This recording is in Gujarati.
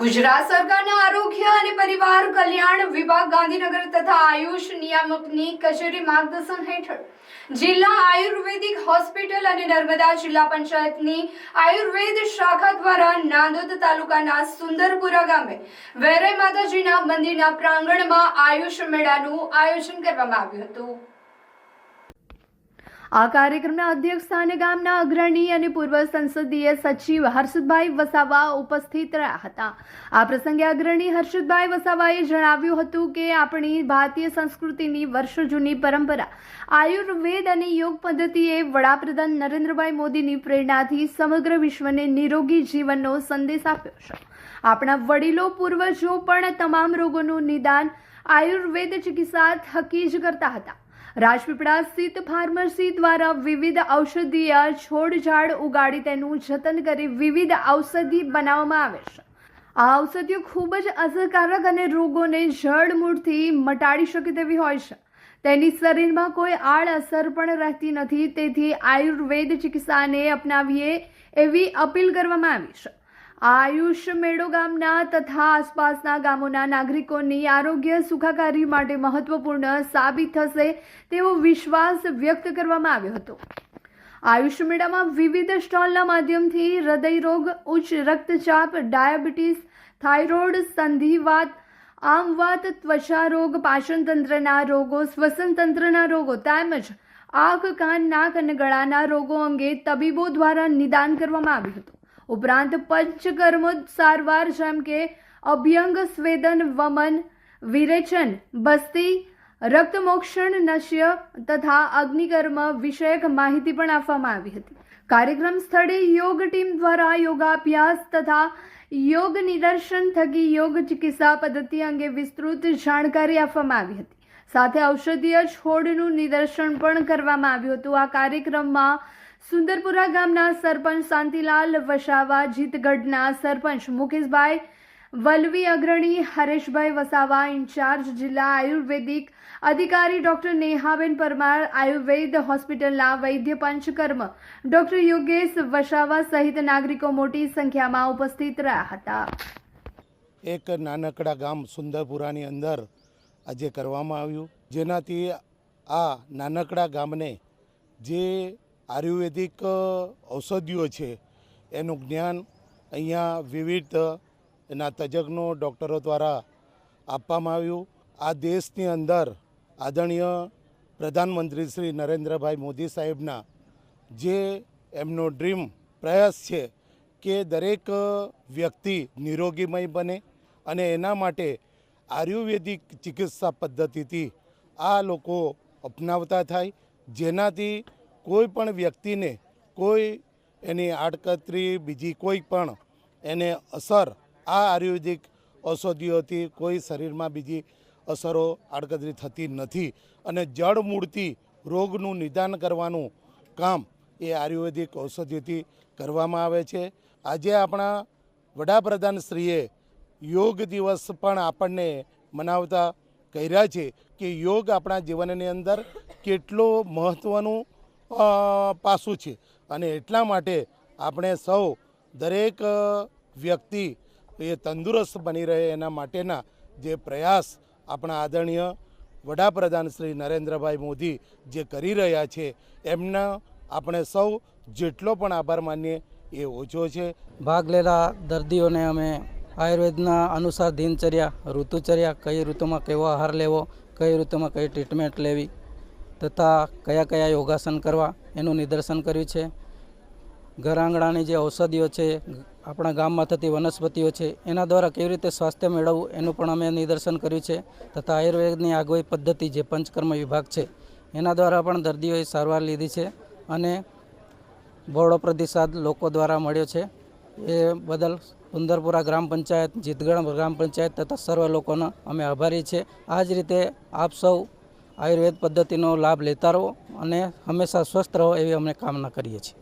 ગુજરાત સરકારના આરોગ્ય અને પરિવાર કલ્યાણ વિભાગ ગાંધીનગર તથા આયુષ નિયામકની કચેરી માર્ગદર્શન હેઠળ જિલ્લા આયુર્વેદિક હોસ્પિટલ અને નર્મદા જિલ્લા પંચાયતની આયુર્વેદ શાખા દ્વારા નાંદોદ તાલુકાના સુંદરપુરા ગામે વેરાઈ માતાજીના મંદિરના પ્રાંગણમાં આયુષ મેળાનું આયોજન કરવામાં આવ્યું હતું। આ કાર્યક્રમના અધ્યક્ષ સ્થાને ગામના અગ્રણી અને પૂર્વ સંસદીય સચિવ હર્ષદભાઈ વસાવા ઉપસ્થિત રહ્યા હતા। આ પ્રસંગે અગ્રણી હર્ષદભાઈ વસાવાએ જણાવ્યું હતું કે આપણી ભારતીય સંસ્કૃતિની વર્ષો જૂની પરંપરા આયુર્વેદ અને યોગ પદ્ધતિએ વડાપ્રધાન નરેન્દ્રભાઈ મોદીની પ્રેરણાથી સમગ્ર વિશ્વને નિરોગી જીવનનો સંદેશ આપ્યો છે। આપણા વડીલો પૂર્વજો પણ તમામ રોગોનું નિદાન આયુર્વેદ ચિકિત્સા થકી જ કરતા હતા। રાજપીપળા સ્થિત ફાર્મસી દ્વારા વિવિધ ઔષધીય છોડ ઝાડ ઉગાડી તેનું જતન કરી વિવિધ ઔષધિ બનાવવામાં આવે છે। આ ઔષધિઓ ખૂબ જ અસરકારક અને રોગોને જડ મૂળથી મટાડી શકે તેવી હોય છે। તેની શરીરમાં કોઈ આડઅસર પણ રહેતી નથી, તેથી આયુર્વેદ ચિકિત્સાને અપનાવીએ એવી અપીલ કરવામાં આવી છે। આયુષ મેળો ગામના તથા આસપાસના ગામોના નાગરિકોની આરોગ્ય સુખાકારી માટે મહત્વપૂર્ણ સાબિત થશે તેવો વિશ્વાસ વ્યક્ત કરવામાં આવ્યો હતો। આયુષ મેળામાં વિવિધ સ્ટોલના માધ્યમથી હૃદયરોગ, ઉચ્ચ રક્તચાપ, ડાયાબિટીસ, થાઇરોઇડ, સંધિવાત, આમવાત, ત્વચા રોગ, પાચનતંત્રના રોગો, શ્વસન તંત્રના રોગો તેમજ આંખ, કાન, નાક અને ગળાના રોગો અંગે તબીબો દ્વારા નિદાન કરવામાં આવ્યું હતું। ઉપરાંત પંચકર્મ સારવાર જેમ કે અભ્યંગ, સ્વેદન, વમન, વિરેચન, બસ્તી, રક્તમોક્ષણ, નશ્ય તથા અગ્નિકર્મ વિષયક માહિતી પણ આપવામાં આવી હતી। કાર્યક્રમ સ્થળે યોગ ટીમ દ્વારા યોગાભ્યાસ તથા યોગ નિદર્શન થકી યોગ ચિકિત્સા પદ્ધતિ અંગે વિસ્તૃત જાણકારી આપવામાં આવી હતી। સાથે ઔષધીય છોડનું નિદર્શન પણ કરવામાં આવ્યું હતું। આ કાર્યક્રમમાં સુંદરપુરા ગામના સરપંચ શાંતિલાલ વસાવા, જીતગઢના સરપંચ મુકેશભાઈ વલવી, અગ્રણી હરેશભાઈ વસાવા, ઇન્ચાર્જ જિલ્લા આયુર્વેદિક અધિકારી ડોક્ટર નેહાબેન પરમાર, આયુર્વેદ હોસ્પિટલના વૈદ્ય પંચકર્મ ડોક્ટર યોગેશ વસાવા સહિત નાગરિકો મોટી સંખ્યામાં ઉપસ્થિત રહ્યા હતા। એક નાનકડા ગામ સુંદરપુરાની અંદર આજે કરવામાં આવ્યું, જેનાથી આ નાનકડા ગામને જે આયુર્વેદિક ઔષધિઓ છે એનું જ્ઞાન અહીંયા વિવિધ એના તજજ્ઞો, ડૉક્ટરો દ્વારા આપવામાં આવ્યું। આ દેશની અંદર આદરણીય પ્રધાનમંત્રી શ્રી નરેન્દ્રભાઈ મોદી સાહેબના જે એમનો ડ્રીમ પ્રયાસ છે કે દરેક વ્યક્તિ નિરોગીમય બને અને એના માટે આયુર્વેદિક ચિકિત્સા પદ્ધતિથી આ લોકો અપનાવતા થાય, જેનાથી કોઈ પણ વ્યક્તિને કોઈ એની આડકતરી બીજી કોઈ પણ એને અસર આ આયુર્વેદિક ઔષધિઓથી કોઈ શરીરમાં બીજી અસરો આડકતરી થતી નથી અને જડમૂળથી રોગનું નિદાન કરવાનું કામ એ આયુર્વેદિક ઔષધિઓથી કરવામાં આવે છે। આજે આપણા વડાપ્રધાનશ્રીએ યોગ દિવસ પણ આપણને મનાવતા કર્યા છે કે યોગ આપણા જીવનની અંદર કેટલો મહત્ત્વનું પાસું છે અને એટલા માટે આપણે સૌ દરેક વ્યક્તિ એ તંદુરસ્ત બની રહે એના માટેના જે પ્રયાસ આપણા આદરણીય વડાપ્રધાન શ્રી નરેન્દ્રભાઈ મોદી જે કરી રહ્યા છે એમના આપણે સૌ જેટલો પણ આભાર માનીએ એ ઓછો છે। ભાગ લેતા દર્દીઓને અમે આયુર્વેદના અનુસાર દિનચર્યા, ઋતુચર્યા, કઈ ઋતુમાં કેવો આહાર લેવો, કઈ ઋતુમાં કઈ ટ્રીટમેન્ટ લેવી તથા કયા કયા યોગાસન કરવા એનું નિદર્શન કર્યું છે। ઘર આંગણાની જે ઔષધિઓ છે, આપણા ગામમાં થતી વનસ્પતિઓ છે એના દ્વારા કેવી રીતે સ્વાસ્થ્ય મેળવવું એનું પણ અમે નિદર્શન કર્યું છે તથા આયુર્વેદની આગવી પદ્ધતિ જે પંચકર્મ વિભાગ છે એના દ્વારા પણ દર્દીઓએ સારવાર લીધી છે અને બહોળો પ્રતિસાદ લોકો દ્વારા મળ્યો છે। એ બદલ સુંદરપુરા ગ્રામ પંચાયત, જીતગઢ ગ્રામ પંચાયત તથા સર્વ લોકોનો અમે આભારી છે। આ જ રીતે આપ સૌ આયુર્વેદ પદ્ધતિનો લાભ લેતા રહો અને હંમેશા સ્વસ્થ રહો એવી અમે કામના કરીએ છીએ।